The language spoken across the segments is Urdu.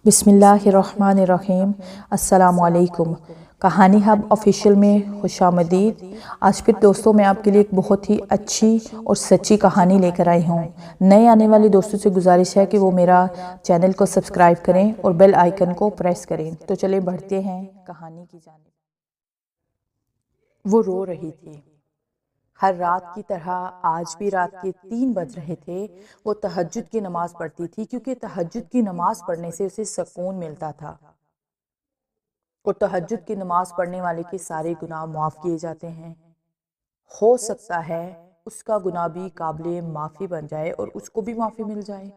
بسم اللہ الرحمن الرحیم۔ السلام علیکم۔ کہانی ہب آفیشیل میں خوش آمدید۔ آج پھر دوستوں میں آپ کے لیے ایک بہت ہی اچھی اور سچی کہانی لے کر آئی ہوں۔ نئے آنے والے دوستوں سے گزارش ہے کہ وہ میرا چینل کو سبسکرائب کریں اور بیل آئیکن کو پریس کریں۔ تو چلیں بڑھتے ہیں کہانی کی جانب۔ وہ رو رہی تھی۔ ہر رات کی طرح آج بھی رات کے 3 بج رہے تھے۔ وہ تہجد کی نماز پڑھتی تھی کیونکہ تہجد کی نماز پڑھنے سے اسے سکون ملتا تھا، اور تہجد کی نماز پڑھنے والے کے سارے گناہ معاف کیے جاتے ہیں۔ ہو سکتا ہے اس کا گناہ بھی قابل معافی بن جائے اور اس کو بھی معافی مل جائے۔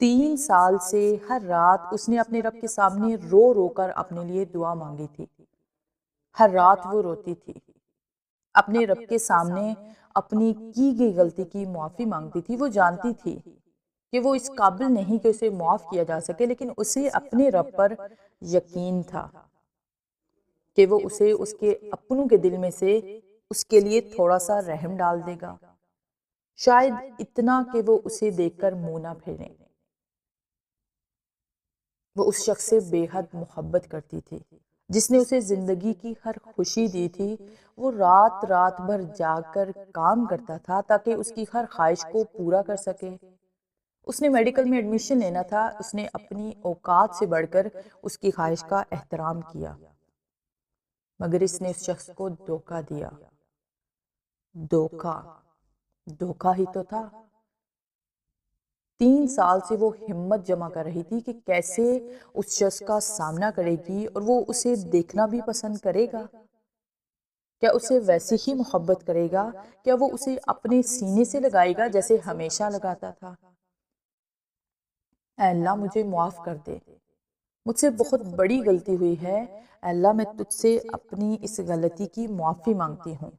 3 سال سے ہر رات اس نے اپنے رب کے سامنے رو رو کر اپنے لیے دعا مانگی تھی۔ ہر رات وہ روتی تھی، اپنے رب کے سامنے اپنی کی گئی غلطی کی معافی مانگتی تھی۔ وہ جانتی تھی کہ وہ اس قابل نہیں کہ اسے معاف کیا جا سکے، لیکن اسے اپنے رب پر یقین تھا کہ وہ اسے اس کے اپنوں کے دل میں سے اس کے لیے تھوڑا سا رحم ڈال دے گا، شاید اتنا کہ وہ اسے دیکھ کر منہ نہ پھیرے۔ وہ اس شخص سے بے حد محبت کرتی تھی جس نے اسے زندگی کی ہر خوشی دی تھی۔ وہ رات رات بھر جاگ کر کام کرتا تھا تاکہ اس کی ہر خواہش کو پورا کر سکے۔ اس نے میڈیکل میں ایڈمیشن لینا تھا۔ اس نے اپنی اوقات سے بڑھ کر اس کی خواہش کا احترام کیا، مگر اس نے اس شخص کو دھوکہ دیا۔ دھوکہ ہی تو تھا۔ 3 سال سے وہ ہمت جمع کر رہی تھی کہ کیسے اس شخص کا سامنا کرے گی اور وہ اسے دیکھنا بھی پسند کرے گا۔ کیا اسے ویسے ہی محبت کرے گا؟ کیا وہ اسے اپنے سینے سے لگائے گا جیسے ہمیشہ لگاتا تھا؟ اے اللہ مجھے معاف کر دے، مجھ سے بہت بڑی غلطی ہوئی ہے۔ اے اللہ میں تجھ سے اپنی اس غلطی کی معافی مانگتی ہوں۔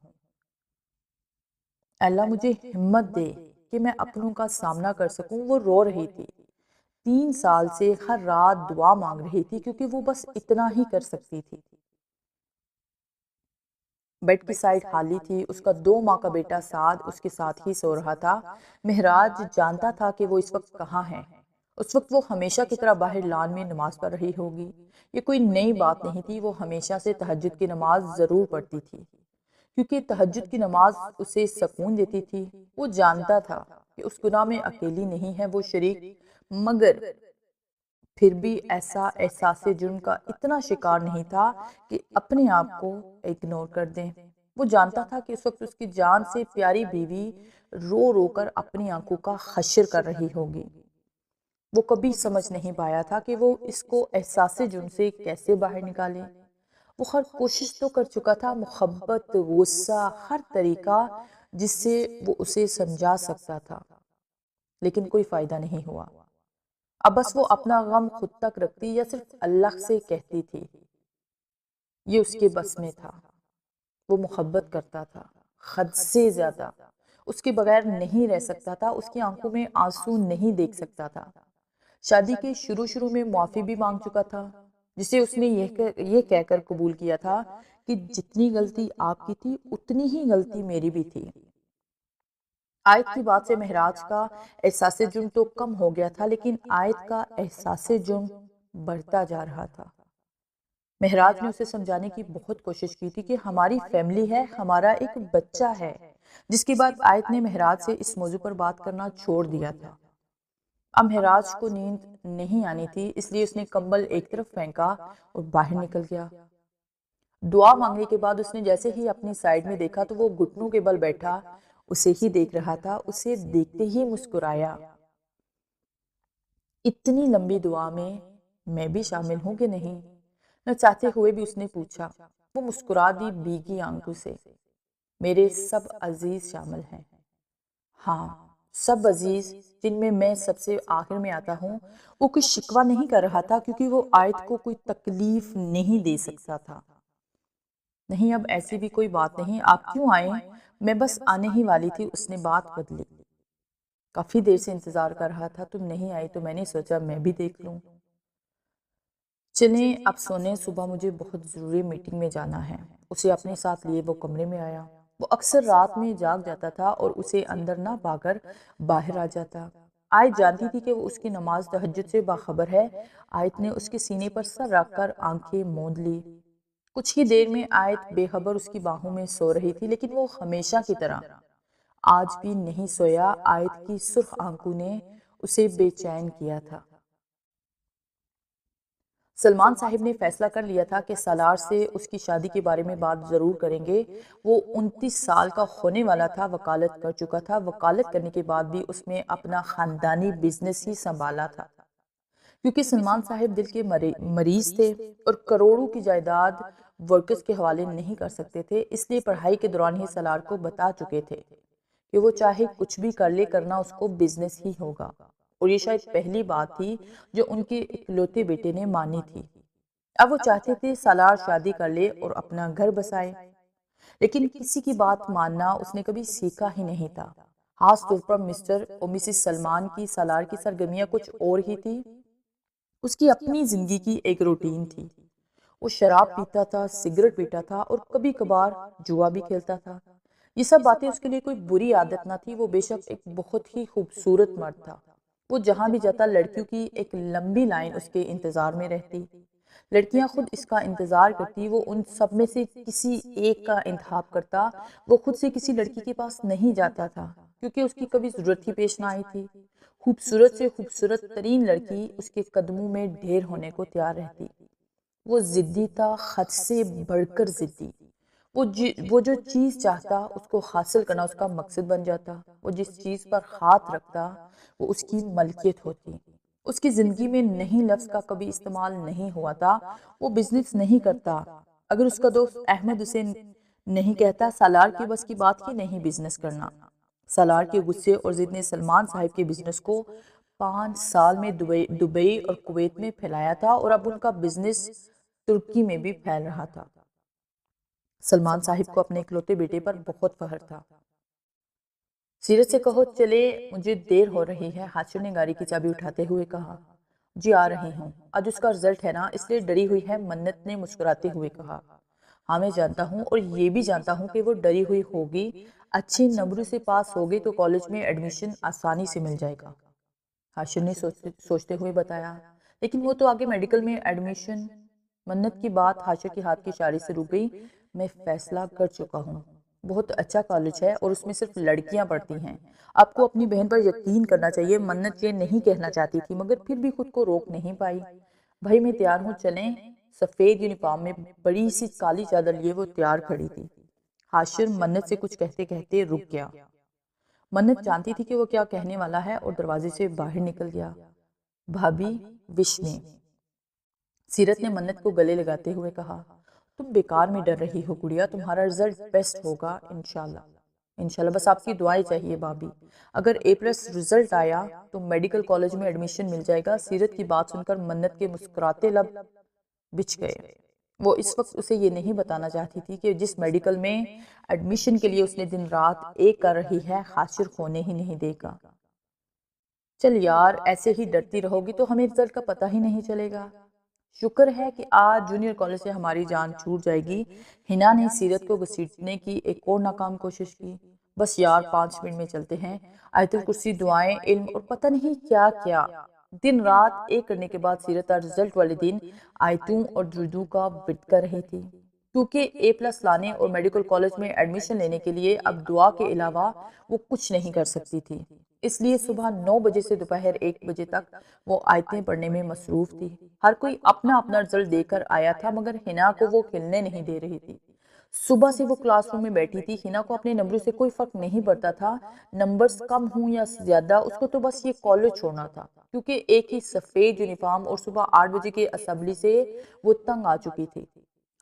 اے اللہ مجھے ہمت دے کہ میں اپنوں کا سامنا کر سکوں۔ وہ رو رہی تھی، 3 سال سے ہر رات دعا مانگ رہی تھی کیونکہ وہ بس اتنا ہی کر سکتی تھی۔ بیڈ کی سائیڈ خالی تھی۔ اس کا 2 ماہ کا بیٹا سعد اس کے ساتھ ہی سو رہا تھا۔ مہراج جانتا تھا کہ وہ اس وقت کہاں ہے۔ اس وقت وہ ہمیشہ کی طرح باہر لان میں نماز پڑھ رہی ہوگی۔ یہ کوئی نئی بات نہیں تھی، وہ ہمیشہ سے تہجد کی نماز ضرور پڑھتی تھی کیونکہ تہجد کی نماز اسے سکون دیتی تھی۔ وہ جانتا تھا کہ اس گناہ میں اکیلی نہیں ہے، وہ شریک، مگر پھر بھی ایسا احساس جرم کا اتنا شکار نہیں تھا کہ اپنے آپ کو اگنور کر دیں۔ وہ جانتا تھا کہ اس وقت اس کی جان سے پیاری بیوی رو رو کر اپنی آنکھوں کا حشر کر رہی ہوگی۔ وہ کبھی سمجھ نہیں پایا تھا کہ وہ اس کو احساس جرم سے کیسے باہر نکالے۔ وہ ہر کوشش تو کر چکا تھا، محبت، غصہ، ہر طریقہ جس سے وہ اسے سمجھا سکتا تھا، لیکن کوئی فائدہ نہیں ہوا۔ اب بس وہ اپنا غم خود تک رکھتی یا صرف اللہ سے کہتی تھی۔ یہ اس کے بس میں تھا۔ وہ محبت کرتا تھا، حد سے زیادہ۔ اس کے بغیر نہیں رہ سکتا تھا، اس کی آنکھوں میں آنسو نہیں دیکھ سکتا تھا۔ شادی کے شروع میں معافی بھی مانگ چکا تھا، جسے اس نے یہ کہہ کر قبول کیا تھا کہ جتنی غلطی آپ کی تھی اتنی ہی غلطی میری بھی تھی۔ آیت کی بات سے مہراج کا احساس جرم تو کم ہو گیا تھا، لیکن آیت کا احساس جرم بڑھتا جا رہا تھا۔ مہراج نے اسے سمجھانے کی بہت کوشش کی تھی کہ ہماری فیملی ہے، ہمارا ایک بچہ ہے، جس کے بعد آیت نے مہراج سے اس موضوع پر بات کرنا چھوڑ دیا تھا۔ اب مہراج کو نیند نہیں آنی تھی، اس لیے اس نے کمبل ایک طرف پھینکا اور باہر نکل گیا۔ دعا مانگنے کے بعد اس نے جیسے ہی اپنی سائیڈ میں دیکھا تو وہ گھٹنوں کے بل بیٹھا اسے ہی دیکھ رہا تھا۔ اسے دیکھتے ہی مسکرایا۔ اتنی لمبی دعا میں بھی شامل ہوں کہ نہیں؟ نہ چاہتے ہوئے بھی اس نے پوچھا۔ وہ مسکرا دی بھیگی آنکھوں سے۔ میرے سب عزیز شامل ہیں۔ ہاں، سب عزیز جن میں سب سے آخر میں آتا ہوں۔ وہ کوئی شکوہ نہیں کر رہا تھا کیونکہ وہ آیت کو کوئی تکلیف نہیں دے سکتا تھا۔ نہیں، اب ایسی بھی کوئی بات نہیں، آپ کیوں آئیں؟ میں بس آنے ہی والی تھی۔ اس نے بات بدلی۔ کافی دیر سے انتظار کر رہا تھا، تم نہیں آئی تو میں نے سوچا میں بھی دیکھ لوں۔ چلیں اب سونے، صبح مجھے بہت ضروری میٹنگ میں جانا ہے۔ اسے اپنے ساتھ لیے وہ کمرے میں آیا۔ وہ اکثر رات میں جاگ جاتا تھا اور اسے اندر نہ پا کر باہر آ جاتا۔ آیت جانتی تھی کہ وہ اس کی نماز تہجد سے باخبر ہے۔ آیت نے اس کے سینے پر سر رکھ کر آنکھیں موند لی۔ کچھ ہی دیر میں آیت بے خبر اس کی باہوں میں سو رہی تھی، لیکن وہ ہمیشہ کی طرح آج بھی نہیں سویا۔ آیت کی سرخ آنکھوں نے اسے بے چین کیا تھا۔ سلمان صاحب نے فیصلہ کر لیا تھا کہ سالار سے اس کی شادی کے بارے میں بات ضرور کریں گے۔ وہ 29 سال کا ہونے والا تھا، وکالت کر چکا تھا۔ وکالت کرنے کے بعد بھی اس میں اپنا خاندانی بزنس ہی سنبھالا تھا، کیونکہ سلمان صاحب دل کے مریض تھے اور کروڑوں کی جائیداد ورکرز کے حوالے نہیں کر سکتے تھے۔ اس لیے پڑھائی کے دوران ہی سالار کو بتا چکے تھے کہ وہ چاہے کچھ بھی کر لے، کرنا اس کو بزنس ہی ہوگا، اور یہ شاید پہلی بات تھی جو ان کے اکلوتے بیٹے نے مانی تھی۔ اب وہ چاہتے تھے سالار شادی کر لے اور اپنا گھر بسائے، لیکن کسی کی بات ماننا اس نے کبھی سیکھا ہی نہیں تھا۔ خاص طور پر مسٹر اور مسز سلمان کی سالار کی سرگرمیاں کچھ اور ہی تھی۔ اس کی اپنی زندگی کی ایک روٹین تھی۔ وہ شراب پیتا تھا، سگریٹ پیتا تھا اور کبھی کبھار جوا بھی کھیلتا تھا۔ یہ سب باتیں اس کے لیے کوئی بری عادت نہ تھی۔ وہ بے شک ایک بہت ہی خوبصورت مرد تھا۔ وہ جہاں بھی جاتا لڑکیوں کی ایک لمبی لائن اس کے انتظار میں رہتی۔ لڑکیاں خود اس کا انتظار کرتی، وہ ان سب میں سے کسی ایک کا انتخاب کرتا۔ وہ خود سے کسی لڑکی کے پاس نہیں جاتا تھا، کیونکہ اس کی کبھی ضرورت ہی پیش نہ آئی تھی۔ خوبصورت سے خوبصورت ترین لڑکی اس کے قدموں میں ڈھیر ہونے کو تیار رہتی۔ وہ ضدی تھا، حد سے بڑھ کر ضدی۔ وہ جو چیز چاہتا اس کو حاصل کرنا اس کا مقصد بن جاتا۔ وہ جس چیز پر ہاتھ رکھتا وہ اس کی ملکیت ہوتی۔ اس کی زندگی میں نہیں لفظ کا کبھی استعمال نہیں ہوا تھا۔ وہ بزنس نہیں کرتا۔ اگر اس کا دوست احمد اسے نہیں کہتا سالار کی بس کی بات ہی نہیں بزنس کرنا۔ سالار کے غصے اور ضد نے سلمان صاحب کے بزنس کو 5 سال میں دبئی اور کویت میں پھیلایا تھا، اور اب ان کا بزنس ترکی میں بھی پھیل رہا تھا۔ سلمان صاحب کو اپنے اکلوتے بیٹے پر بہت فخر تھا۔ سیرت سے کہو چلے، مجھے دیر ہو رہی ہے، حاشر نے گاڑی کی چابی اٹھاتے ہوئے کہا۔ جی آ رہی ہوں، آج اس کا رزلٹ ہے نا، اس لیے ڈری ہوئی ہے، منت نے مسکراتے ہوئے کہا۔ ہاں میں جانتا ہوں، اور یہ بھی جانتا ہوں کہ وہ ڈری ہوئی ہوگی۔ اچھی نمبروں سے پاس ہوگی تو کالج میں ایڈمیشن آسانی سے مل جائے گا، حاشر نے سوچتے ہوئے بتایا۔ لیکن وہ تو آگے میڈیکل میں ایڈمیشن۔ منت کی بات حاشر کے ہاتھ کے اشارے سے رک گئی۔ میں فیصلہ کر چکا ہوں، بہت اچھا کالج ہے اور اس میں صرف لڑکیاں پڑھتی ہیں۔ آپ کو اپنی بہن پر یقین کرنا چاہیے۔ منت یہ نہیں کہنا چاہتی تھی، مگر پھر بھی خود کو روک نہیں پائی۔ بھائی میں تیار ہوں، چلیں۔ سفید یونیفارم میں بڑی سی کالی چادر لیے وہ تیار کھڑی تھی۔ حاشر منت سے کچھ کہتے کہتے رک گیا۔ منت جانتی تھی کہ وہ کیا کہنے والا ہے اور دروازے سے باہر نکل گیا۔ بھابی وش میں، سیرت نے منت کو گلے لگاتے ہوئے کہا۔ تم بیکار میں ڈر رہی ہو گڑیا، تمہارا رزلٹ بیسٹ ہوگا انشاءاللہ۔ انشاءاللہ، بس آپ کی دعائیں چاہیے بھابی۔ اگر A+ رزلٹ آیا تو میڈیکل کالج میں ایڈمیشن مل جائے گا۔ سیرت کی بات سن کر منت کے مسکراتے لب بچھ گئے۔ وہ اس وقت اسے یہ نہیں بتانا چاہتی تھی کہ جس میڈیکل میں ایڈمیشن کے لیے اس نے دن رات ایک کر رہی ہے، حاشر ہونے ہی نہیں دے گا۔ چل یار، ایسے ہی ڈرتی رہو گی تو ہمیں رزلٹ کا پتہ ہی نہیں چلے گا۔ شکر ہے کہ آج جونیئر کالج سے ہماری جان چھوٹ جائے گی۔ ہنا نے سیرت کو گھسیٹنے کی ایک اور ناکام کوشش کی۔ بس یار، 5 منٹ میں چلتے ہیں۔ آیت الکرسی، دعائیں، علم اور پتہ نہیں کیا کیا۔ دن رات ایک کرنے کے بعد سیرت رزلٹ والے دن آیتوں اور دردوں کا ورد کر رہی تھی، کیونکہ A+ لانے اور میڈیکل کالج میں ایڈمیشن لینے کے لیے اب دعا کے علاوہ وہ کچھ نہیں کر سکتی تھی۔ اس لیے صبح 9 بجے سے دوپہر 1 بجے تک وہ آیتیں پڑھنے میں مصروف تھی۔ ہر کوئی اپنا اپنا رزلٹ دے کر آیا تھا، مگر ہنا کو وہ کھلنے نہیں دے رہی تھی۔ صبح سے وہ کلاس روم میں بیٹھی تھی۔ ہنا کو اپنے نمبروں سے کوئی فرق نہیں پڑتا تھا، نمبرز کم ہوں یا زیادہ، اس کو تو بس یہ کالج چھوڑنا تھا، کیونکہ ایک ہی سفید یونیفارم اور صبح 8 بجے کے اسمبلی سے وہ تنگ آ چکی تھی۔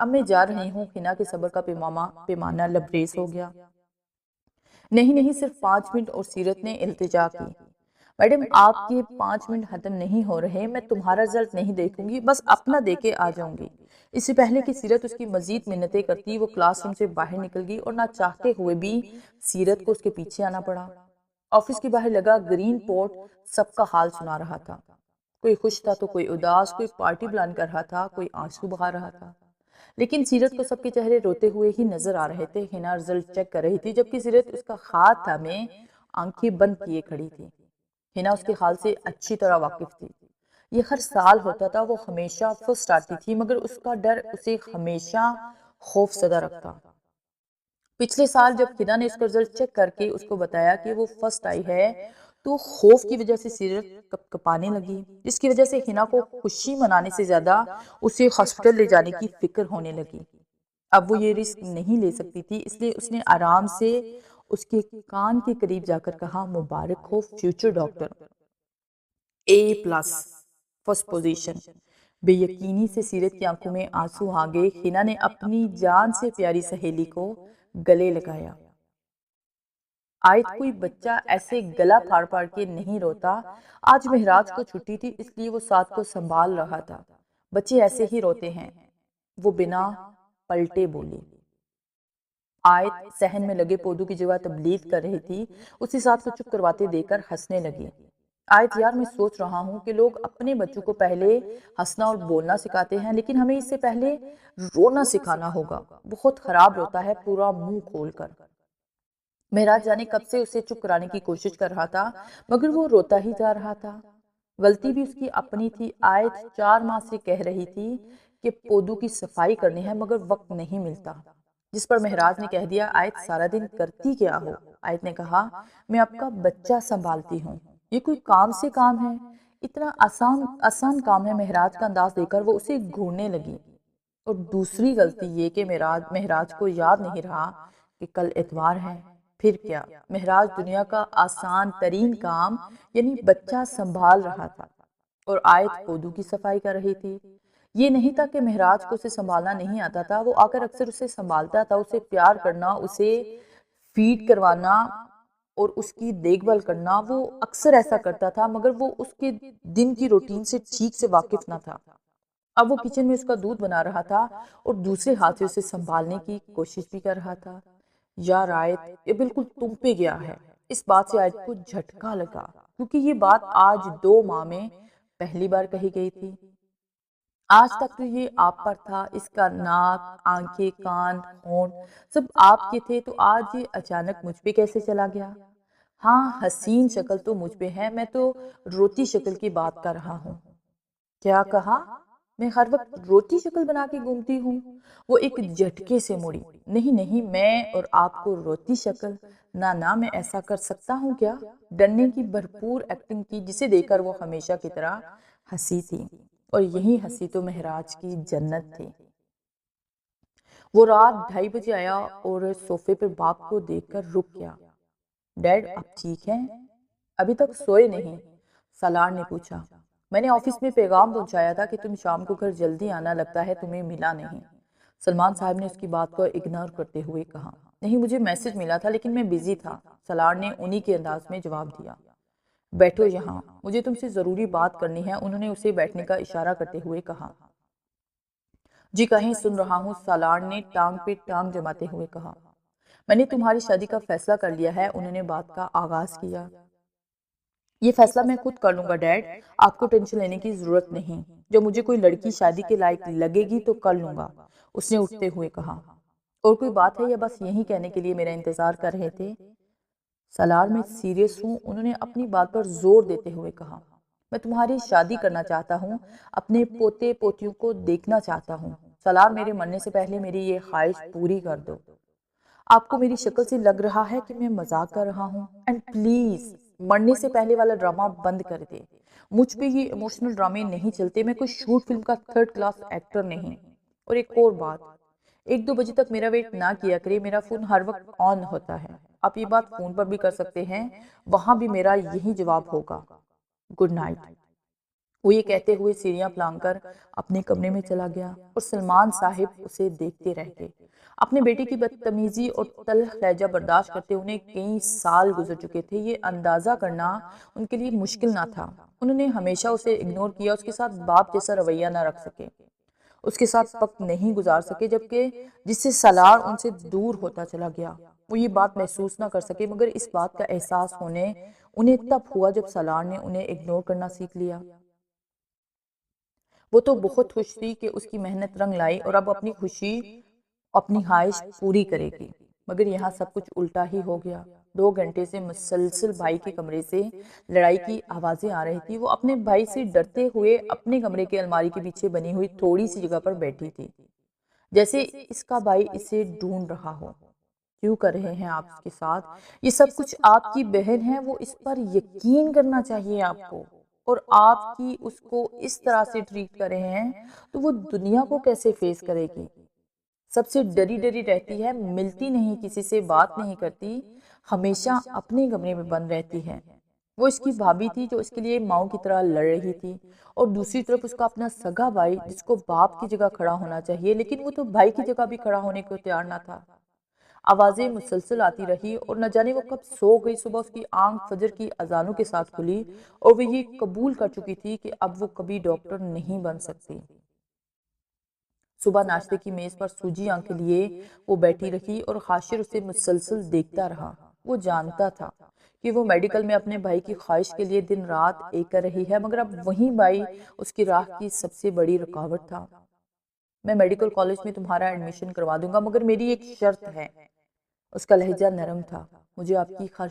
اب میں جا رہی ہوں۔ ہنا کے صبر کا پیمانہ لبریز ہو گیا۔ نہیں، صرف 5 منٹ، اور سیرت نے التجا کی۔ میڈم، آپ کے 5 منٹ ختم نہیں ہو رہے، میں تمہارا رزلٹ نہیں دیکھوں گی، بس اپنا دے کے آ جاؤں گی۔ اس سے پہلے کہ سیرت اس کی مزید منتیں کرتی، وہ کلاس روم سے باہر نکل گئی، اور نہ چاہتے ہوئے بھی سیرت کو اس کے پیچھے آنا پڑا۔ آفس کے باہر لگا گرین پورٹ سب کا حال سنا رہا تھا۔ کوئی خوش تھا تو کوئی اداس، کوئی پارٹی پلان کر رہا تھا، کوئی آنسو بہا رہا تھا۔ لیکن سیرت کو سب کے چہرے روتے ہوئے ہی نظر آ رہے تھے۔ ہنا رزلٹ چیک کر رہی تھی، جبکہ سیرت اس کا ہاتھ تھامے آنکھیں بند کیے کھڑی تھی۔ ہنا اس کے حال سے اچھی طرح واقف تھی۔ یہ ہر سال ہوتا تھا، وہ ہمیشہ فرسٹ آتی تھی، مگر اس کا ڈر اسے ہمیشہ خوف زدہ رکھتا۔ پچھلے سال جب ہنا نے اس کا رزلٹ چیک کر کے اس کو بتایا کہ وہ فرسٹ آئی ہے تو خوف کی وجہ سے سیرت کپ کپانے لگی، جس کی وجہ سے ہنا کو خوشی منانے سے زیادہ اسے ہاسپٹل لے جانے کی فکر ہونے لگی۔ اب وہ یہ رسک نہیں لے سکتی تھی، اس لیے اس نے آرام سے اس کے کان کے قریب جا کر کہا، مبارک ہو future doctor, A+ first position. بے یقینی سے سیرت کی آنکھوں میں آنسو آ گئے۔ ہنا نے اپنی جان سے پیاری سہیلی کو گلے لگایا۔ آیت کوئی بچہ ایسے گلا پھاڑ پھاڑ کے نہیں روتا۔ آج مہراج کو چھٹی تھی، اس لیے وہ ساتھ کو سنبھال رہا تھا۔ بچے ایسے ہی روتے ہیں، وہ بنا پلٹے بولی۔ آیت صحن میں لگے پودوں کی جگہ تبلیغ کر رہی تھی، اسی ساتھ کو چپ کرواتے دیکھ کر ہنسنے لگی۔ آیت یار میں سوچ رہا ہوں کہ لوگ اپنے بچوں کو پہلے ہنسنا اور بولنا سکھاتے ہیں، لیکن ہمیں اس سے پہلے رونا سکھانا ہوگا۔ بہت خراب روتا ہے، پورا منہ کھول کر۔ مہراج جانے کب سے اسے چپ کرانے کی کوشش کر رہا تھا، مگر وہ روتا ہی جا رہا تھا۔ غلطی بھی اس کی اپنی تھی۔ آیت 4 ماہ سے کہہ رہی تھی کہ پودوں کی صفائی کرنی ہے، مگر وقت نہیں ملتا، جس پر مہراج نے کہہ دیا، آیت سارا دن کرتی کیا ہو؟ آیت نے کہا، میں آپ کا بچہ سنبھالتی ہوں۔ یہ کوئی کام سے کام ہے؟ اتنا آسان کام ہے؟ مہراج کا انداز دیکھ کر وہ اسے گھورنے لگی۔ اور دوسری غلطی یہ کہ مہراج کو یاد نہیں رہا کہ کل اتوار ہے۔ پھر کیا؟ مہراج دنیا کا آسان ترین کام یعنی بچہ سنبھال رہا تھا اور آیت پودوں کی صفائی کر رہی تھی۔ یہ نہیں تھا کہ مہراج کو اسے سنبھالنا نہیں آتا تھا، وہ آ کر اکثر اسے سنبھالتا تھا، اسے پیار کرنا، اسے فیڈ کروانا اور اس کی دیکھ بھال کرنا، وہ اکثر ایسا کرتا تھا، مگر وہ اس کے دن کی روٹین سے ٹھیک سے واقف نہ تھا۔ اب وہ کچن میں اس کا دودھ بنا رہا تھا اور دوسرے ہاتھ سے اسے سنبھالنے کی کوشش بھی کر رہا تھا۔ یار آیت، یہ بالکل تم پہ گیا ہے۔ اس بات سے آیت کو جھٹکا لگا، کیونکہ یہ بات آج 2 ماہ میں پہلی بار کہی گئی تھی۔ آج تک تو یہ آپ پر تھا، اس کا ناک، آنکھیں، کان، ہونٹ سب آپ کے تھے، تو آج یہ اچانک مجھ پہ کیسے چلا گیا؟ ہاں، حسین شکل تو مجھ پہ ہے، میں تو روتی شکل کی بات کر رہا ہوں۔ کیا کہا؟ میں ہر وقت روتی شکل بنا کے گھومتی ہوں؟ وہ ایک جھٹکے سے مڑی۔ نہیں نہیں، میں اور آپ کو روتی شکل؟ نہ میں ایسا کر سکتا ہوں کیا؟ ڈرنے کی بھرپور ایکٹنگ کی، جسے دیکھ کر وہ ہمیشہ کی طرح ہنسی تھی، اور یہی ہنسی تو مہراج کی جنت تھی۔ وہ رات 2:30 بجے آیا اور صوفے پر باپ کو دیکھ کر رک گیا۔ ڈیڈ آپ ٹھیک ہیں؟ ابھی تک سوئے نہیں؟ سالار نے پوچھا۔ میں نے آفس میں پیغام پہنچایا تھا کہ تم شام کو گھر جلدی آنا، لگتا ہے تمہیں ملا نہیں۔ سلمان صاحب نے اس کی بات کو اگنور کرتے ہوئے کہا۔ نہیں، مجھے میسج ملا تھا لیکن میں بیزی تھا، سالار نے انہی کے انداز میں جواب دیا۔ بیٹھو یہاں، مجھے تم سے ضروری بات کرنی ہے، انہوں نے اسے بیٹھنے کا اشارہ کرتے ہوئے کہا۔ جی کہیں، سن رہا ہوں، سالار نے ٹانگ پہ ٹانگ جماتے ہوئے کہا۔ میں نے تمہاری شادی کا فیصلہ کر لیا ہے، انہوں نے بات کا آغاز کیا۔ یہ فیصلہ میں خود کر لوں گا ڈیڈ، آپ کو ٹینشن لینے کی ضرورت نہیں۔ جب مجھے کوئی لڑکی شادی کے لائق لگے گی تو کر لوں گا، اس نے اٹھتے ہوئے کہا۔ اور کوئی بات ہے یا بس یہی کہنے کے لیے میرا انتظار کر رہے تھے؟ سالار میں سیریس ہوں، انہوں نے اپنی بات پر زور دیتے ہوئے کہا۔ میں تمہاری شادی کرنا چاہتا ہوں، اپنے پوتے پوتیوں کو دیکھنا چاہتا ہوں۔ سالار، میرے مرنے سے پہلے میری یہ خواہش پوری کر دو۔ آپ کو میری شکل سے لگ رہا ہے کہ میں مذاق کر رہا ہوں، اینڈ پلیز مرنے سے پہلے والا ڈرامہ بند کر دے۔ مجھ پہ یہ ایموشنل ڈرامے نہیں چلتے، میں کوئی شوٹ فلم کا 3rd کلاس ایکٹر نہیں۔ اور ایک اور بات، 1-2 بجے تک میرا ویٹ نہ کیا کرے، میرا فون ہر وقت آن ہوتا ہے، آپ یہ بات فون پر بھی کر سکتے ہیں، وہاں بھی میرا یہی جواب ہوگا۔ Good night. وہ یہ کہتے ہوئے سیڑھیاں پلانگ کر اپنے کمرے میں چلا گیا اور سلمان صاحب اسے دیکھتے رہ گئے۔ اپنے بیٹے کی بدتمیزی اور تلخ لہجہ برداشت کرتے انہیں کئی سال گزر چکے تھے، یہ اندازہ کرنا ان کے لیے مشکل نہ تھا۔ انہوں نے ہمیشہ اسے اگنور کیا، اس کے ساتھ باپ جیسا رویہ نہ رکھ سکے، اس کے ساتھ وقت نہیں گزار سکے، جبکہ جس سے سالار ان سے دور ہوتا چلا گیا وہ یہ بات محسوس نہ کر سکے، مگر اس بات کا احساس ہونے انہیں تب ہوا جب سالار نے انہیں اگنور کرنا سیکھ لیا۔ وہ تو بہت خوش تھی کہ اس کی محنت رنگ لائی اور اب اپنی خواہش پوری کرے گی، مگر یہاں سب کچھ الٹا ہی ہو گیا۔ 2 گھنٹے سے مسلسل بھائی کے کمرے سے لڑائی کی آوازیں آ رہی تھی۔ وہ اپنے بھائی سے ڈرتے ہوئے اپنے کمرے کے الماری کے پیچھے بنی ہوئی تھوڑی سی جگہ پر بیٹھی تھی، جیسے اس کا بھائی اسے ڈھونڈ رہا ہو۔ کیوں کر رہے ہیں آپ اس کے ساتھ؟ یہ سب کچھ آپ کی بہن ہے، وہ اس پر یقین کرنا چاہیے آپ کو، اور آپ کی اس کو اس طرح سے ٹریٹ کر رہے ہیں تو وہ دنیا کو کیسے فیس کرے گی؟ سب سے ڈری ڈری رہتی ہے، ملتی نہیں، کسی سے بات نہیں کرتی، ہمیشہ اپنے کمرے میں بند رہتی ہے۔ وہ اس کی بھابھی تھی جو اس کے لیے ماؤں کی طرح لڑ رہی تھی، اور دوسری طرف اس کا اپنا سگا بھائی جس کو باپ کی جگہ کھڑا ہونا چاہیے، لیکن وہ تو بھائی کی جگہ بھی کھڑا ہونے کو تیار نہ تھا۔ آوازیں مسلسل آتی رہی اور نہ جانے وہ کب سو گئی۔ صبح اس کی آنکھ فجر کی اذانوں کے ساتھ کھلی اور وہ یہ قبول کر چکی تھی کہ اب وہ کبھی ڈاکٹر نہیں بن سکتی۔ صبح ناشتے کی میز پر سوجی آنکھیں لیے وہ بیٹھی رہی اور خاشر اسے مسلسل دیکھتا رہا۔ وہ جانتا تھا کہ وہ میڈیکل میں اپنے بھائی کی خواہش کے لیے دن رات ایک کر رہی ہے، مگر اب وہی بھائی اس کی راہ کی سب سے بڑی رکاوٹ تھا۔ میں میڈیکل کالج میں تمہارا ایڈمیشن کروا دوں گا، مگر میری ایک شرط ہے۔ اس کا لہجہ نرم تھا۔ مجھے آپ کی ہر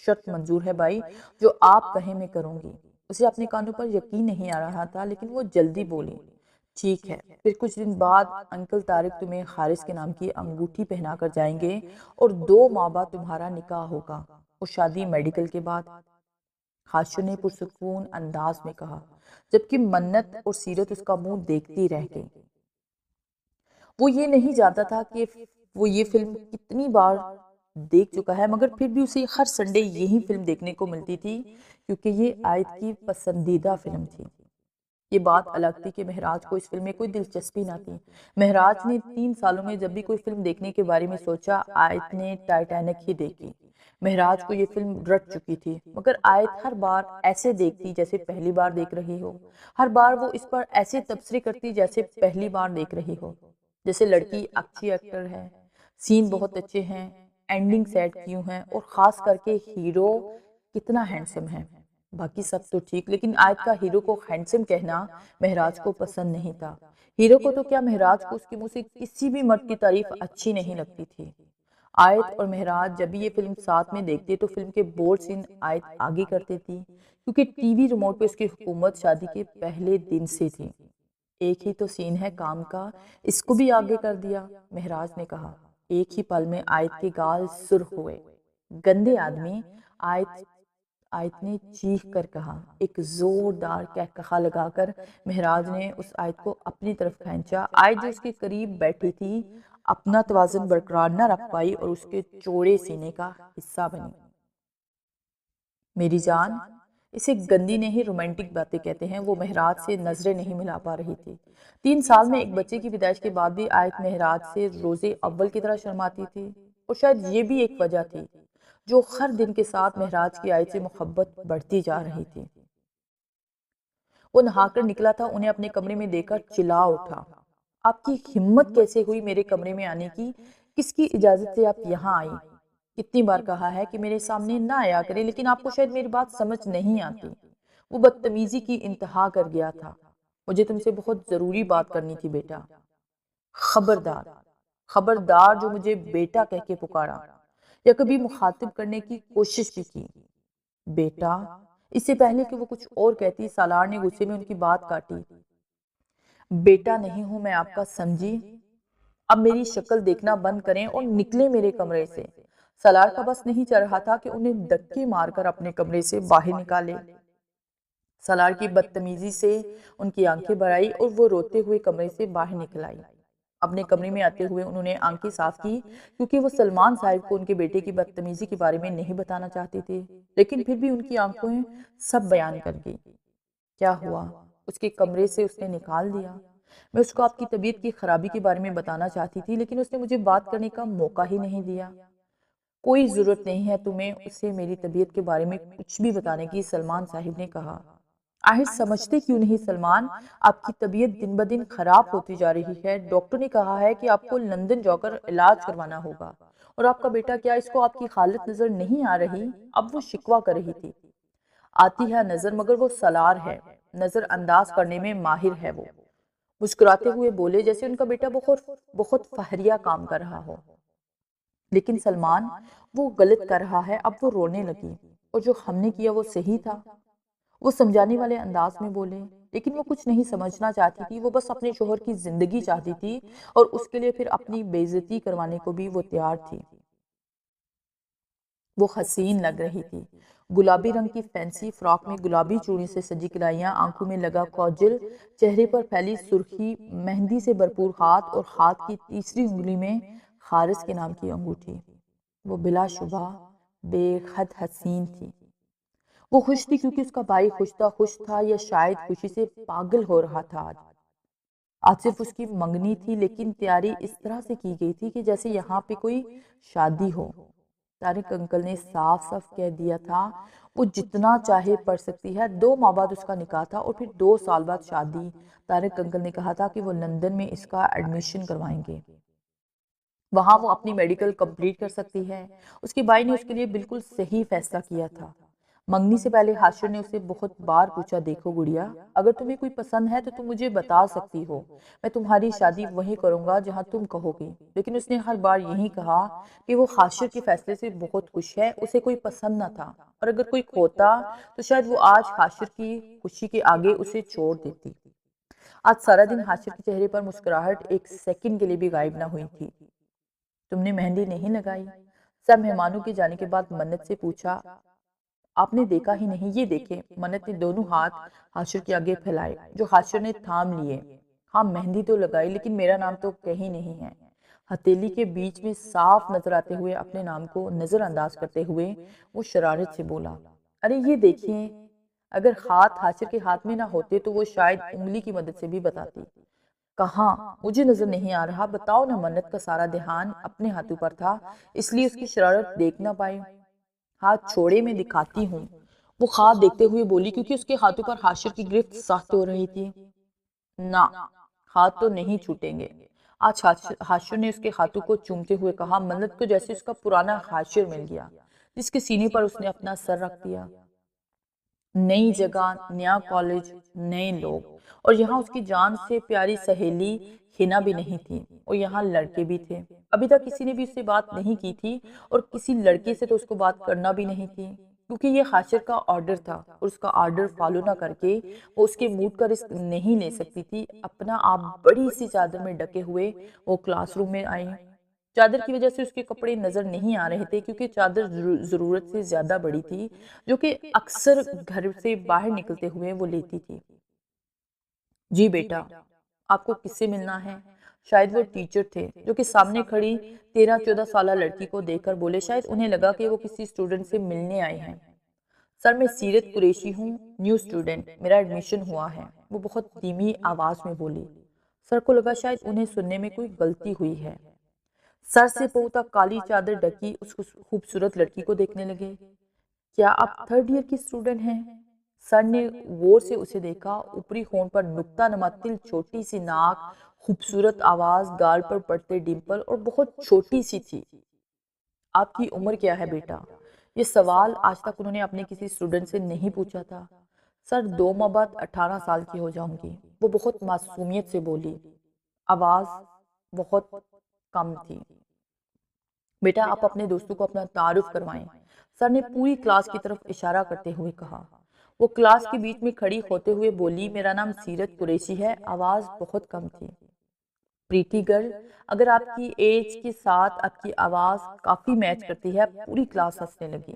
شرط منظور ہے بھائی، جو آپ کہیں میں کروں گی۔ اسے اپنے کانوں پر یقین نہیں آ رہا تھا، لیکن وہ جلدی بولی، ٹھیک ہے، پھر کچھ دن بعد انکل طارق تمہیں حارث کے نام کی انگوٹھی پہنا کر جائیں گے اور 2 ماہ بعد تمہارا نکاح ہوگا، اور شادی میڈیکل کے بعد۔ خاشر نے پرسکون انداز میں کہا، جبکہ منت اور سیرت اس کا منہ دیکھتی رہ گئی۔ وہ یہ نہیں جانتا تھا کہ وہ یہ فلم کتنی بار دیکھ چکا ہے، مگر پھر بھی اسے ہر سنڈے یہی فلم دیکھنے کو ملتی تھی، کیونکہ یہ آیت کی پسندیدہ فلم تھی۔ یہ بات الگ تھی کہ مہراج کو اس فلم میں کوئی دلچسپی نہ تھی۔ مہراج نے 3 سالوں میں جب بھی کوئی فلم دیکھنے کے بارے میں سوچا، آیت نے ٹائٹینک ہی دیکھی۔ مہراج کو یہ فلم رٹ چکی تھی، مگر آیت ہر بار ایسے دیکھتی جیسے پہلی بار دیکھ رہی ہو۔ ہر بار وہ اس پر ایسے تبصرے کرتی جیسے پہلی بار دیکھ رہی ہو، جیسے لڑکی اچھی ایکٹر ہے، سین بہت اچھے ہیں، اینڈنگ سیٹ کیوں ہیں، اور خاص کر کے ہیرو کتنا ہینڈسم ہے۔ باقی سب تو ٹھیک، لیکن آیت کا ہیرو کو ہینڈسم کہنا مہراج کو پسند نہیں تھا۔ ہیرو کو تو کیا، مہراج کو اس کے منہ سے کسی بھی مرد کی تعریف اچھی نہیں لگتی تھی۔ آیت اور مہراج جب بھی یہ فلم ساتھ میں دیکھتے تو فلم کے بولڈ سین آیت آگے کرتے تھی، کیونکہ ٹی وی ریموٹ پہ اس کی حکومت شادی کے پہلے دن سے تھی۔ ایک ہی تو سین ہے کام کا، اس کو بھی آگے کر دیا، مہراج نے کہا۔ ایک ہی پل میں آیت کے گال سرخ ہوئے۔ گندے آدمی، آیت نے چیخ کر کہا۔ ایک زوردار کہکہا لگا کر مہراج نے اس آیت کو اپنی طرف کھینچا۔ آیت جو اس کے قریب بیٹھی تھی اپنا توازن برقرار نہ رکھ پائی اور اس کے چوڑے سینے کا حصہ بنی۔ میری جان، اسے گندی نہیں رومانٹک باتیں کہتے ہیں۔ وہ مہراج سے نظریں نہیں ملا پا رہی تھی۔ 3 سال میں ایک بچے کی پیدائش کے بعد بھی آیت مہراج سے روزے اول کی طرح شرماتی تھی، اور شاید یہ بھی ایک وجہ تھی جو ہر دن کے ساتھ مہراج کی آیت سے محبت بڑھتی جا رہی تھی۔ وہ نہا کر نکلا تھا، انہیں اپنے کمرے میں دیکھ کر چلا اٹھا، آپ کی ہمت کیسے ہوئی میرے کمرے میں آنے کی؟ کس کی اجازت سے آپ یہاں آئی؟ کتنی بار کہا ہے کہ میرے سامنے نہ آیا کرے، لیکن آپ کو شاید میری بات سمجھ نہیں آتی۔ وہ بدتمیزی کی انتہا کر گیا تھا۔ مجھے تم سے بہت ضروری بات کرنی تھی بیٹا۔ خبردار، خبردار جو مجھے بیٹا کہہ کے پکارا یا کبھی مخاطب کرنے کی کوشش بھی کی۔ بیٹا، اس سے پہلے کہ وہ کچھ اور کہتی، سالار نے غصے میں ان کی بات کاٹی۔ بیٹا نہیں ہوں میں آپ کا، سمجھی؟ اب میری شکل دیکھنا بند کریں اور نکلیں میرے کمرے سے۔ سالار کا بس نہیں چل رہا تھا کہ انہیں دھکے مار کر اپنے کمرے سے باہر نکالے۔ سالار کی بدتمیزی سے ان کی آنکھیں بھر آئی اور وہ روتے ہوئے کمرے سے باہر نکل آئی۔ اپنے کمرے میں آتے ہوئے انہوں نے آنکھیں صاف کی، کیونکہ وہ سلمان صاحب کو ان کے بیٹے کی بدتمیزی کے بارے میں نہیں بتانا چاہتے تھے، لیکن پھر بھی ان کی آنکھیں سب بیان کر گئی۔ کیا ہوا؟ اس کے کمرے سے اس نے نکال دیا۔ میں اس کو آپ کی طبیعت کی خرابی کے بارے میں بتانا چاہتی تھی، لیکن اس نے مجھے بات کرنے کا موقع ہی نہیں دیا۔ کوئی ضرورت نہیں ہے تمہیں اسے میری طبیعت کے بارے میں کچھ بھی بتانے کی، سلمان صاحب نے کہا۔ آخر سمجھتے کیوں نہیں سلمان؟ آپ کی طبیعت دن بدن خراب ہوتی جا رہی ہے، ڈاکٹر نے کہا ہے کہ آپ کو لندن جا کر علاج کروانا ہوگا، اور آپ کا بیٹا، کیا اس کو آپ کی حالت نظر نہیں آ رہی؟ اب وہ شکوہ کر رہی تھی۔ آتی ہے نظر، مگر وہ سالار ہے، نظر انداز کرنے میں ماہر ہے۔ وہ مسکراتے ہوئے بولے، جیسے ان کا بیٹا بہت فہریہ کام کر رہا ہو۔ لیکن سلمان وہ غلط کر رہا ہے۔ اب وہ رونے لگی، اور جو ہم نے کیا وہ صحیح تھا، وہ سمجھانے والے انداز میں بولے۔ لیکن وہ کچھ نہیں سمجھنا چاہتی تھی، وہ بس اپنے شوہر کی زندگی چاہتی تھی، اور اس کے لیے پھر اپنی بے عزتی کروانے کو بھی وہ تیار تھی۔ وہ حسین لگ رہی تھی، گلابی رنگ کی فینسی فراک میں گلابی چوڑی سے سجی کلائیاں، آنکھوں میں لگا کاجل، چہرے پر پھیلی سرخی، مہندی سے بھرپور ہاتھ، اور ہاتھ کی تیسری انگلی میں خارس کے نام کی انگوٹھی۔ وہ بلا شبہ بے حد حسین تھی۔ وہ خوش تھی کیونکہ اس کا بھائی خوش تھا، یا شاید خوشی سے پاگل ہو رہا تھا۔ آج صرف اس کی منگنی تھی، لیکن تیاری اس طرح سے کی گئی تھی کہ جیسے یہاں پہ کوئی شادی ہو۔ طارق انکل نے صاف صاف کہہ دیا تھا وہ جتنا چاہے پڑھ سکتی ہے، 2 ماہ بعد اس کا نکاح تھا، اور پھر 2 سال بعد شادی۔ طارق انکل نے کہا تھا کہ وہ لندن میں اس کا ایڈمیشن کروائیں گے، وہاں وہ اپنی میڈیکل کمپلیٹ کر سکتی ہے۔ اس کے بھائی نے اس کے لیے بالکل صحیح فیصلہ کیا تھا۔ منگنی سے پہلے حاشر نے اسے بہت بار پوچھا، دیکھو گڑیا، اگر تمہیں کوئی پسند ہے تو تم مجھے بتا سکتی ہو، میں تمہاری شادی وہیں کروں گا جہاں تم کہو گی۔ لیکن اس نے ہر بار یہی کہا کہ وہ حاشر کے فیصلے سے بہت خوش ہے، اسے کوئی پسند نہ تھا، اور اگر کوئی کھوتا تو شاید وہ آج حاشر کی خوشی کے آگے اسے چھوڑ دیتی۔ آج سارا دن حاشر کے چہرے پر مسکراہٹ ایک سیکنڈ کے لیے بھی غائب نہ ہوئی تھی۔ تم نے مہندی نہیں لگائی؟ سب مہمانوں کے جانے کے بعد منت سے پوچھا۔ آپ نے دیکھا ہی نہیں؟ یہ دیکھیں۔ منت نے دونوں ہاتھ حاشر کے آگے پھیلائے، جو حاشر نے تھام لیے۔ ہاں مہندی تو لگائی، لیکن میرا نام تو کہیں نہیں ہے۔ ہتھیلی کے بیچ میں صاف نظر آتے ہوئے اپنے نام کو نظر انداز کرتے ہوئے وہ شرارت سے بولا، ارے یہ دیکھیں، اگر ہاتھ حاشر کے ہاتھ میں نہ ہوتے تو وہ شاید انگلی کی مدد سے بھی بتاتی۔ کہاں؟ مجھے نظر نہیں آ رہا۔ بتاؤ نہ۔ منت کا سارا دھیان اپنے ہاتھوں پر تھا، اس لیے اس کی شرارت دیکھ نہ پائے۔ ہاتھ چھوڑے، میں دکھاتی ہوں، وہ خواب دیکھتے ہوئے بولی، کیونکہ اس کے ہاتھوں پر حاشر کی گرفت سخت ہو رہی تھی۔ نہ، ہاتھ تو نہیں چھوٹیں گے۔ آج حاشر نے اس کے ہاتھوں کو چومتے ہوئے کہا، منت کو جیسے اس کا پرانا حاشر مل گیا، جس کے سینے پر اس نے اپنا سر رکھ دیا۔ نئی جگہ، نیا کالج، نئے لوگ، اور یہاں اس کی جان سے پیاری سہیلی ہنا بھی نہیں تھی، اور یہاں لڑکے بھی تھے۔ ابھی تک کسی نے بھی اس سے بات نہیں کی تھی، اور کسی لڑکے سے تو اس کو بات کرنا بھی نہیں تھی، کیونکہ یہ حاشر کا آرڈر تھا، اور اس کا آرڈر فالو نہ کر کے وہ اس کے موڈ کا رسک نہیں لے سکتی تھی۔ اپنا آپ بڑی سی چادر میں ڈھکے ہوئے وہ کلاس روم میں آئی۔ چادر کی وجہ سے اس کے کپڑے نظر نہیں آ رہے تھے، کیونکہ چادر ضرورت سے زیادہ بڑی تھی، جو کہ اکثر گھر سے باہر نکلتے ہوئے وہ لیتی تھی۔ جی بیٹا، آپ کو کس سے ملنا ہے؟ شاید وہ ٹیچر تھے، جو کہ سامنے کھڑی 13-14 سالہ لڑکی کو دیکھ کر بولے۔ شاید انہیں لگا کہ وہ کسی اسٹوڈنٹ سے ملنے آئے ہیں۔ سر، میں سیرت قریشی ہوں، نیو اسٹوڈنٹ، میرا ایڈمیشن ہوا ہے، وہ بہت دھیمی آواز میں بولی۔ سر کو لگا شاید انہیں سننے میں کوئی غلطی ہوئی ہے۔ سر سے پاؤں تک کالی چادر ڈھکی اس خوبصورت لڑکی کو دیکھنے لگے۔ کیا آپ 3rd ایئر کی اسٹوڈنٹ ہیں؟ سر نے غور سے اسے دیکھا۔ اوپری ہونٹ پر نقطہ نما تل، چھوٹی سی ناک، خوبصورت آواز، گال پر پڑتے ڈمپل، اور بہت چھوٹی سی تھی۔ آپ کی عمر کیا ہے بیٹا؟ یہ سوال آج تک انہوں نے اپنے کسی اسٹوڈنٹ سے نہیں پوچھا تھا۔ سر، 2 ماہ بعد 18 سال کی ہو جاؤں گی، وہ بہت معصومیت سے بولی۔ آواز بہت کم تھی۔ بیٹا، آپ اپنے دوستوں کو اپنا تعارف کروائیں، سر نے پوری کلاس کی طرف اشارہ کرتے ہوئے کہا۔ وہ کلاس کے بیچ میں کھڑی ہوتے ہوئے بولی، میرا نام سیرت قریشی ہے۔ آواز بہت کم تھی۔ پریٹی گرل، اگر آپ کی ایج کے ساتھ آپ کی آواز کافی میچ کرتی ہے۔ پوری کلاس ہنسنے لگی۔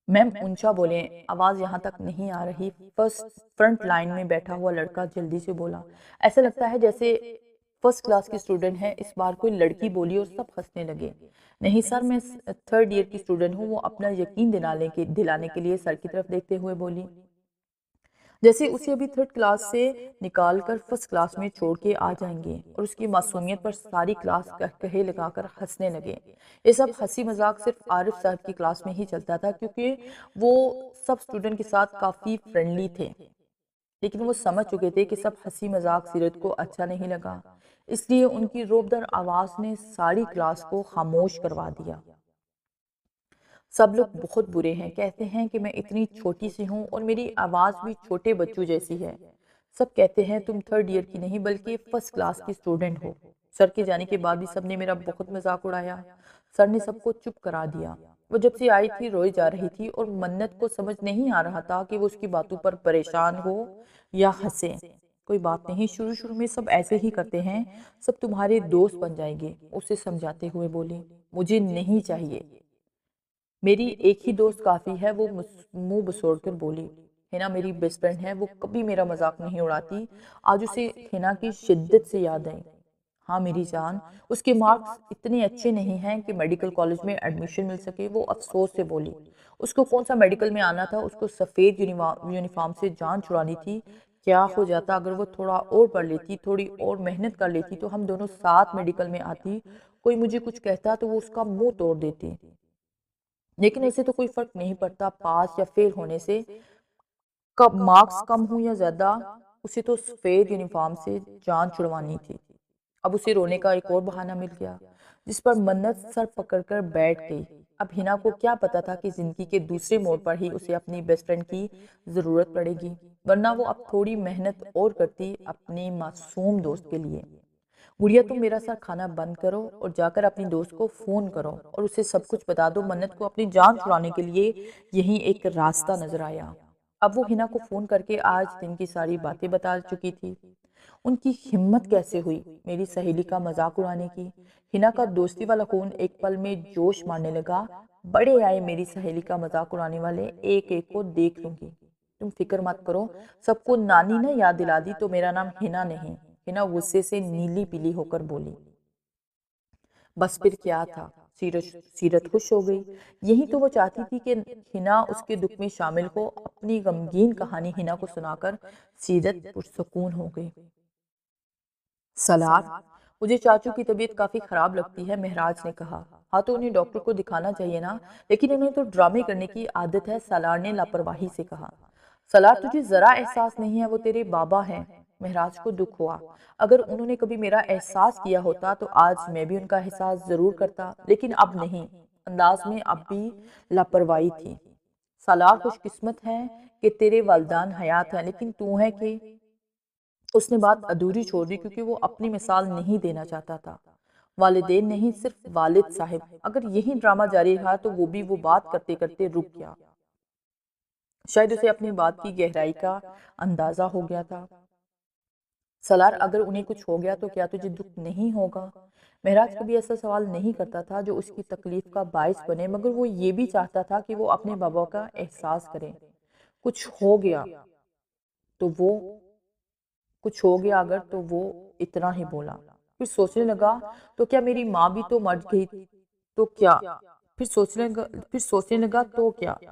میم اونچا بولیں، آواز یہاں تک نہیں آ رہی۔ فرنٹ لائن میں بیٹھا ہوا لڑکا جلدی سے بولا۔ ایسا لگتا ہے جیسے 1st کلاس کی اسٹوڈنٹ ہے۔ اس بار کوئی لڑکی بولی اور سب ہنسنے لگے۔ نہیں سر، میں 3rd ایئر کی اسٹوڈنٹ ہوں، وہ اپنا یقین دلانے کے لیے سر کی طرف دیکھتے ہوئے بولی، جیسے اسے ابھی 3rd کلاس سے نکال کر 1st کلاس میں چھوڑ کے آ جائیں گے۔ اور اس کی معصومیت پر ساری کلاس کہے لگا کر ہنسنے لگے۔ یہ سب ہنسی مذاق صرف عارف صاحب کی کلاس میں ہی چلتا تھا، کیونکہ وہ سب اسٹوڈنٹ کے ساتھ کافی فرینڈلی تھے، لیکن وہ سمجھ چکے تھے کہ سب ہنسی مذاق سیرت کو اچھا نہیں لگا، اس لیے ان کی روبدر آواز نے ساری کلاس کو خاموش کروا دیا۔ سب لوگ بہت برے ہیں، کہتے ہیں کہ میں اتنی چھوٹی سی ہوں اور میری آواز بھی چھوٹے بچوں جیسی ہے۔ سب کہتے ہیں تم 3rd ایئر کی نہیں بلکہ 1st کلاس کی اسٹوڈنٹ ہو۔ سر کے جانے کے بعد بھی سب نے میرا بہت مذاق اڑایا۔ سر نے سب کو چپ کرا دیا۔ وہ جب سے آئی تھی روئی جا رہی تھی اور منت کو سمجھ نہیں آ رہا تھا کہ وہ اس کی باتوں پر پریشان ہو یا ہنسے۔ کوئی بات نہیں، شروع میں سب ایسے ہی کرتے ہیں، سب تمہارے دوست بن جائیں گے، اسے سمجھاتے ہوئے بولی۔ مجھے نہیں چاہیے، میری ایک ہی دوست کافی ہے، وہ منہ بسوڑ کر بولی۔ ہنا میری بیسٹ فرینڈ ہے، وہ کبھی میرا مذاق نہیں اڑاتی۔ آج اسے ہنا کی شدت سے یاد آئی۔ ہاں میری جان، اس کے مارکس اتنے اچھے نہیں ہیں کہ میڈیکل کالج میں ایڈمیشن مل سکے، وہ افسوس سے بولی۔ اس کو کون سا میڈیکل میں آنا تھا، اس کو سفید یونیفارم سے جان چھڑانی تھی۔ کیا ہو جاتا اگر وہ تھوڑا اور پڑھ لیتی، تھوڑی اور محنت کر لیتی تو ہم دونوں ساتھ میڈیکل میں آتی۔ کوئی مجھے کچھ کہتا تو وہ اس کا منہ توڑ دیتی، لیکن اسے تو کوئی فرق نہیں پڑتا پاس یا فیل ہونے سے، مارکس کم ہوں یا زیادہ، اسے تو سفید یونیفارم سے جان چھڑوانی تھی۔ اب اسے رونے کا ایک اور بہانہ مل گیا، جس پر منت سر پکڑ کر بیٹھ گئی۔ اب ہنا کو کیا پتا تھا کہ زندگی کے دوسرے موڑ پر ہی اسے اپنی بیسٹ فرینڈ کی ضرورت پڑے گی، ورنہ وہ اب تھوڑی محنت اور کرتی اپنے معصوم دوست کے لیے۔ گڑیا تم میرا ساتھ کھانا بند کرو اور جا کر اپنی دوست کو فون کرو اور اسے سب کچھ بتا دو۔ منت کو اپنی جان چھڑانے کے لیے یہی ایک راستہ نظر آیا۔ اب وہ ہنا کو فون کر کے آج دن کی ساری باتیں بتا چکی تھی۔ ان کی ہمت کیسے ہوئی میری سہیلی کا مذاق اڑانے کی؟ ہنا کا دوستی والا خون ایک پل میں جوش مارنے لگا۔ بڑے آئے میری سہیلی کا مذاق اڑانے والے، ایک ایک کو دیکھ لوں گی۔ تم فکر مت کرو، سب کو نانی نے یاد دلا دی تو میرا نام ہنا نہیں۔ ہنا غصے سے نیلی پیلی ہو کر بولی۔ بس پھر کیا تھا، سیرت خوش ہو گئی۔ یہی تو وہ چاہتی تھی کہ ہنا اس کے دکھ میں شامل ہو۔ اپنی غمگین کہانی ہنا کو سنا کر سیرت پرسکون ہو گئی۔ سالار، مجھے چاچو کی طبیعت کافی خراب لگتی ہے، مہراج نے کہا۔ ہاں تو انہیں ڈاکٹر کو دکھانا چاہیے نا، لیکن انہیں تو ڈرامے کرنے کی عادت ہے، سالار نے لاپرواہی سے کہا۔ سالار، تجھے ذرا احساس نہیں ہے، وہ تیرے بابا ہیں۔ مہراج کو دکھ ہوا۔ اگر انہوں نے کبھی میرا احساس کیا ہوتا تو آج میں بھی ان کا احساس ضرور کرتا، لیکن اب نہیں۔ انداز میں اب بھی لاپرواہی تھی۔ سالار، خوش قسمت ہے کہ تیرے والدین حیات ہیں، لیکن تو ہے کہ… اس نے بات ادھوری چھوڑ دی کیونکہ وہ اپنی مثال نہیں دینا چاہتا تھا۔ والدین نہیں، صرف والد صاحب۔ اگر یہی ڈرامہ جاری رہا تو وہ بھی وہ بات کرتے کرتے رک گیا۔ شاید اسے اپنی بات کی گہرائی کا اندازہ ہو گیا تھا۔ سالار، اگر انہیں کچھ ہو گیا تو کیا تجھے دکھ نہیں ہوگا؟ مہراج کبھی ایسا سوال نہیں کرتا تھا جو اس کی تکلیف کا باعث بنے، مگر وہ یہ بھی چاہتا تھا کہ وہ اپنے بابا کا احساس کرے۔ کچھ ہو گیا اگر تو وہ اتنا ہی بولا۔ پھر سوچنے لگا تو کیا میری ماں بھی تو مر گئی تو کیا؟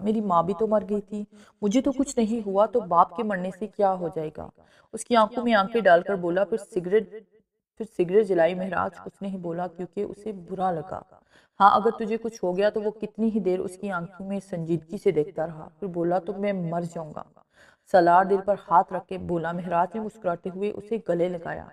میری ماں بھی تو مر گئی تھی، مجھے تو کچھ نہیں ہوا تو باپ کے مرنے سے کیا ہو جائے گا؟ اس کی آنکھوں میں آنکھیں ڈال کر بولا۔ پھر سگریٹ جلائی مہراج، کچھ نہیں بولا کیونکہ اسے برا لگا۔ ہاں اگر تجھے کچھ ہو گیا تو وہ کتنی ہی دیر اس کی آنکھوں میں سنجیدگی سے دیکھتا رہا، پھر بولا تو میں مر جاؤں گا۔ سالار دل پر ہاتھ رکھ کے بولا۔ مہراج نے مسکراتے ہوئے اسے گلے لگایا۔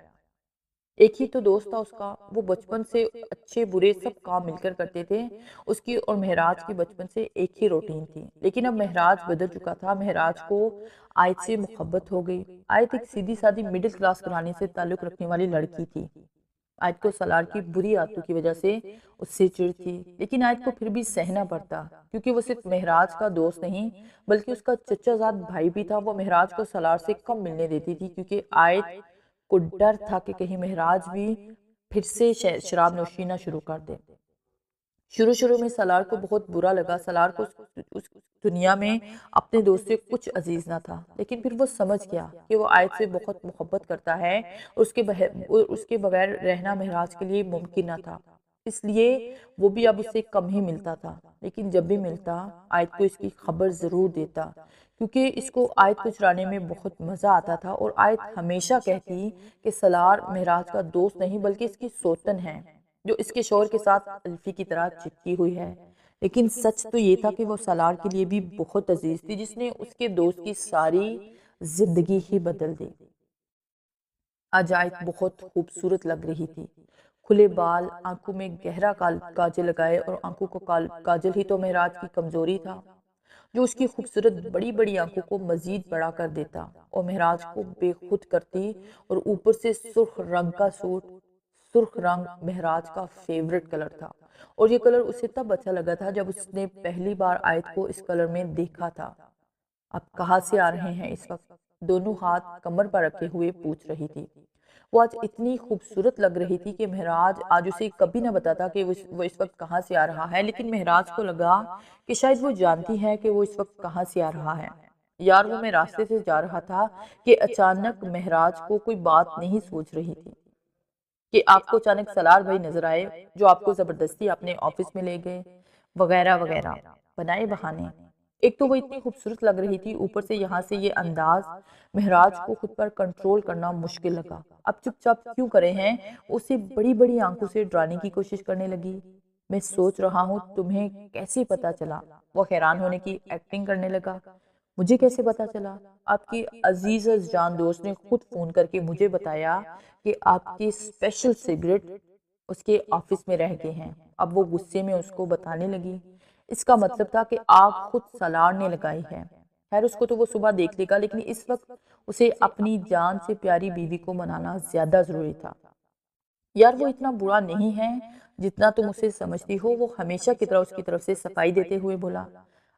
ایک ہی تو دوست تھا اس کا، وہ بچپن سے اچھے برے سب کام مل کر کرتے تھے۔ اس کی اور مہراج کی بچپن سے ایک ہی روٹین تھی، لیکن اب مہراج بدل چکا تھا۔ مہراج کو آیت سے محبت ہو گئی۔ آیت ایک سیدھی سادی مڈل کلاس گھرانے سے تعلق رکھنے والی لڑکی تھی۔ آیت کو سالار کی بری عادتوں کی وجہ سے اس سے چڑ تھی، لیکن آیت کو پھر بھی سہنا پڑتا کیونکہ وہ صرف مہراج کا دوست نہیں بلکہ اس کا چچا زاد بھائی بھی تھا۔ وہ مہراج کو سالار سے کم ملنے دیتی تھی کیونکہ آیت کو ڈر تھا کہ کہیں مہراج بھی پھر سے شراب نوشی نہ شروع کر دے۔ شروع میں سالار کو بہت برا لگا۔ سالار کو اس دنیا میں اپنے دوست سے کچھ عزیز نہ تھا، لیکن پھر وہ سمجھ گیا کہ وہ آیت سے بہت محبت کرتا ہے اور اس کے بغیر رہنا مہراج کے لیے ممکن نہ تھا، اس لیے وہ بھی اب اس سے کم ہی ملتا تھا۔ لیکن جب بھی ملتا آیت کو اس کی خبر ضرور دیتا کیونکہ اس کو آیت کو چرانے میں بہت مزہ آتا تھا، اور آیت ہمیشہ کہتی کہ سالار مہراج کا دوست نہیں بلکہ اس کی سوتن ہے جو اس کے شوہر کے ساتھ الفی کی طرح چپکی ہوئی ہے۔ لیکن سچ تو یہ تھا کہ وہ سالار کے لیے بھی بہت عزیز تھی، جس نے اس کے دوست کی ساری زندگی ہی بدل دی۔ آج آیت بہت خوبصورت لگ رہی تھی۔ کھلے بال، آنکھوں میں گہرا کاجل لگائے، اور آنکھوں کو کاجل ہی تو مہراج کی کمزوری تھا جو اس کی خوبصورت بڑی بڑی آنکھوں کو مزید بڑا کر دیتا اور مہراج کو بے خود کرتی۔ اور اوپر سے سرخ رنگ کا سوٹ، سرخ رنگ مہراج کا فیورٹ کلر تھا، اور یہ کلر اسے تب اچھا لگا تھا جب اس نے پہلی بار آیت کو اس کلر میں دیکھا تھا۔ آپ کہاں سے آ رہے ہیں اس وقت؟ دونوں ہاتھ کمر پر رکھے ہوئے پوچھ رہی تھی۔ وہ آج اتنی خوبصورت لگ رہی تھی کہ مہراج آج اسے کبھی نہ بتاتا کہ وہ اس وقت کہاں سے آ رہا ہے، لیکن مہراج کو لگا کہ شاید وہ جانتی ہے کہ وہ اس وقت کہاں سے آ رہا ہے۔ یار وہ میں راستے سے جا رہا تھا کہ اچانک مہراج کو کوئی بات نہیں سوچ رہی تھی کہ آپ کو اچانک سالار بھائی نظر آئے جو آپ کو زبردستی اپنے آفس میں لے گئے، وغیرہ وغیرہ بنائے بہانے۔ ایک تو وہ اتنی خوبصورت لگ رہی تھی، اوپر سے یہاں سے یہ انداز، مہراج کو خود پر کنٹرول کرنا مشکل لگا۔ اب چپ چاپ کیوں کرے ہیں؟ اسے بڑی بڑی آنکھوں سے ڈرانے کی کوشش کرنے لگی۔ میں سوچ رہا ہوں تمہیں کیسے پتا چلا؟ وہ حیران ہونے کی ایکٹنگ کرنے لگا۔ مجھے کیسے پتا چلا؟ آپ کی عزیز جان دوست نے خود فون کر کے مجھے بتایا کہ آپ کی اسپیشل سگریٹ اس کے آفس میں رہ گئے ہیں۔ اب وہ غصے میں اس کو بتانے لگی۔ اس کا مطلب تھا کہ آگ خود سالار نے لگائی ہے۔ خیر اس کو تو وہ صبح دیکھ لے گا، لیکن اس وقت اسے اپنی جان سے پیاری بیوی کو منانا زیادہ ضروری تھا۔ یار وہ اتنا برا نہیں ہے جتنا تم اسے سمجھتی ہو، وہ ہمیشہ کی طرح اس کی طرف سے صفائی دیتے ہوئے بولا۔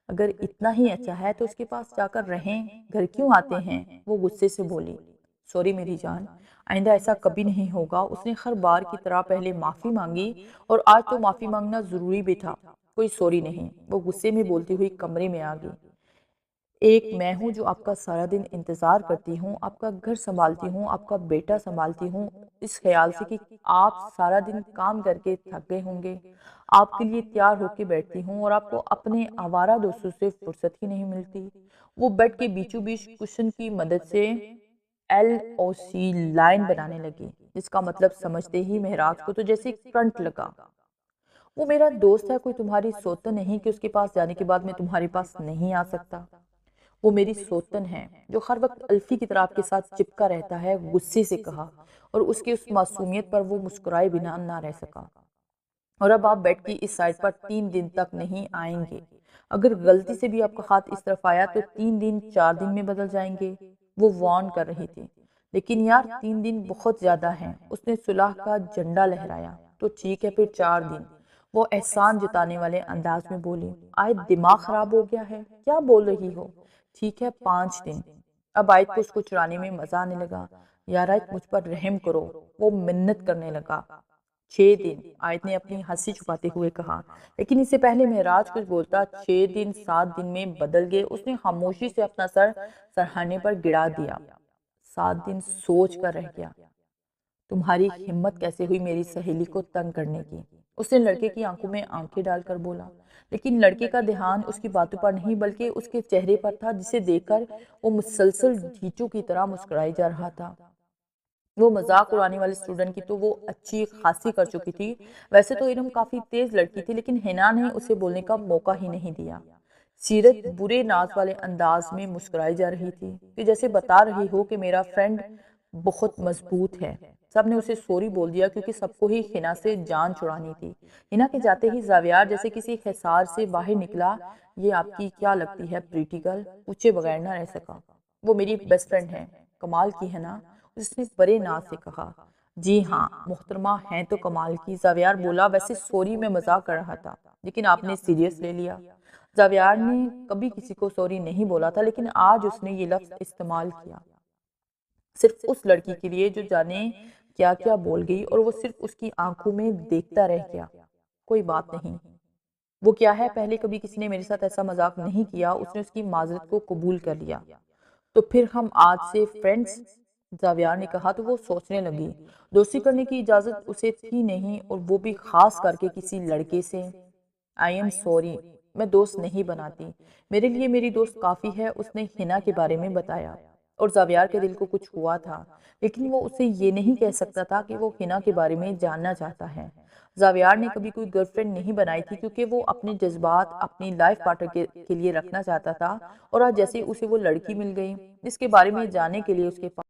اگر اتنا ہی اچھا ہے تو اس کے پاس جا کر رہیں، گھر کیوں آتے ہیں؟ وہ غصے سے بولی۔ سوری میری جان، آئندہ ایسا کبھی نہیں ہوگا۔ اس نے ہر بار کی طرح پہلے معافی مانگی، اور آج تو معافی مانگنا ضروری بھی تھا۔ کوئی سوری نہیں، وہ غصے میں بولتی ہوئی کمرے میں آ گئی۔ ایک میں ہوں جو آپ کا سارا دن انتظار کرتی ہوں، آپ کا گھر سنبھالتی ہوں، آپ کا بیٹا سنبھالتی ہوں، اس خیال سے کہ آپ سارا دن کام کر کے تھک گئے ہوں گے، آپ کے لیے تیار ہو کے بیٹھتی ہوں، اور آپ کو اپنے آوارہ دوستوں سے فرصت ہی نہیں ملتی۔ وہ بیڈ کے بیچوں بیچ کشن کی مدد سے LOC لائن بنانے لگی، جس کا مطلب سمجھتے ہی مہراج کو تو جیسے کرنٹ لگا۔ وہ میرا دوست ہے، کوئی تمہاری سوتن نہیں کہ اس کے پاس جانے کے بعد میں تمہارے پاس نہیں آ سکتا۔ وہ میری سوتن ہے جو ہر وقت الفی کی طرح آپ کے ساتھ چپکا رہتا ہے، غصے سے کہا، اور اس کی اس معصومیت پر وہ مسکرائے بنا نہ رہ سکا۔ اور اب آپ بیڈ کی اس سائڈ پر 3 دن تک نہیں آئیں گے۔ اگر غلطی سے بھی آپ کا ہاتھ اس طرف آیا تو 3 دن 4 دن میں بدل جائیں گے۔ وہ وارن کر رہی تھی۔ لیکن یار 3 دن بہت زیادہ ہیں۔ اس نے صلح کا جھنڈا لہرایا۔ تو ٹھیک ہے پھر 4 دن۔ وہ احسان جتانے والے انداز میں بولی۔ آیت دماغ خراب ہو گیا ہے؟ کیا بول رہی ہو؟ ٹھیک ہے 5 دن۔ اب آیت کو اس کو چڑھانے میں مزہ آنے لگا۔ یار آیت مجھ پر رحم کرو، وہ منت کرنے لگا۔ 6 دن، آیت نے اپنی ہنسی چھپاتے ہوئے کہا، لیکن اس سے پہلے مہراج کچھ بولتا 6 دن 7 دن میں بدل گئے۔ اس نے خاموشی سے اپنا سر سرہانے پر گڑا دیا۔ 7 دن سوچ کر رہ گیا۔ تمہاری ہمت کیسے ہوئی میری سہیلی کو تنگ کرنے کی؟ اس نے لڑکے کی آنکھوں میں آنکھیں ڈال کر بولا، لیکن لڑکے کا دھیان اس کی باتوں پر نہیں بلکہ اس کے چہرے پر تھا، جسے دیکھ کر وہ مسلسل ڈھیچوں کی طرح مسکرائی جا رہا تھا۔ وہ مذاق اڑانے والے اسٹوڈنٹ کی تو وہ اچھی خاصی کر چکی تھی۔ ویسے تو ارم کافی تیز لڑکی تھی، لیکن حنا نے اسے بولنے کا موقع ہی نہیں دیا۔ سیرت برے ناز والے انداز میں مسکرائی جا رہی تھی کہ جیسے بتا رہی ہو کہ میرا فرینڈ بہت مضبوط ہے۔ سب نے اسے سوری بول دیا کیونکہ سب کو ہی حنا سے جان چھڑانی تھی۔ حنا کے جاتے ہی زاویار جیسے کسی حصار سے باہر نکلا۔ یہ آپ کی کیا لگتی ہے پریٹی گرل؟ پوچھے بغیر نہ رہ سکا۔ وہ میری بیسٹ فرینڈ ہے، کمال کی ہے نا؟ اس نے بڑے ناز سے کہا۔ جی ہاں محترمہ ہیں تو کمال کی، زاویار بولا۔ ویسے سوری میں مذاق کر رہا تھا، لیکن آپ نے سیریس لے لیا۔ زاویار نے کبھی کسی کو سوری نہیں بولا تھا، لیکن آج اس نے یہ لفظ استعمال کیا صرف اس لڑکی کے لیے جو جانے کیا کیا بول گئی، اور وہ صرف اس کی آنکھوں میں دیکھتا رہ گیا۔ کوئی بات نہیں۔ وہ کیا ہے، پہلے کبھی کسی نے میرے ساتھ ایسا مذاق نہیں کیا۔ اس نے اس کی معذرت کو قبول کر لیا۔ تو پھر ہم آج سے فرینڈز، زاویار نے کہا تو وہ سوچنے لگی۔ دوستی کرنے کی اجازت اسے تھی نہیں، اور وہ بھی خاص کر کے کسی لڑکے سے۔ آئی ایم سوری، میں دوست نہیں بناتی، میرے لیے میری دوست کافی ہے۔ اس نے حنا کے بارے میں بتایا، اور زاویار کے دل کو کچھ ہوا تھا، لیکن وہ اسے یہ نہیں کہہ سکتا تھا کہ وہ حنا کے بارے میں جاننا چاہتا ہے۔ زاویار نے کبھی کوئی گرل فرینڈ نہیں بنائی تھی کیونکہ وہ اپنے جذبات اپنی لائف پارٹنر کے لیے رکھنا چاہتا تھا، اور آج جیسے اسے وہ لڑکی مل گئی جس کے بارے میں جاننے کے لیے اس کے پاس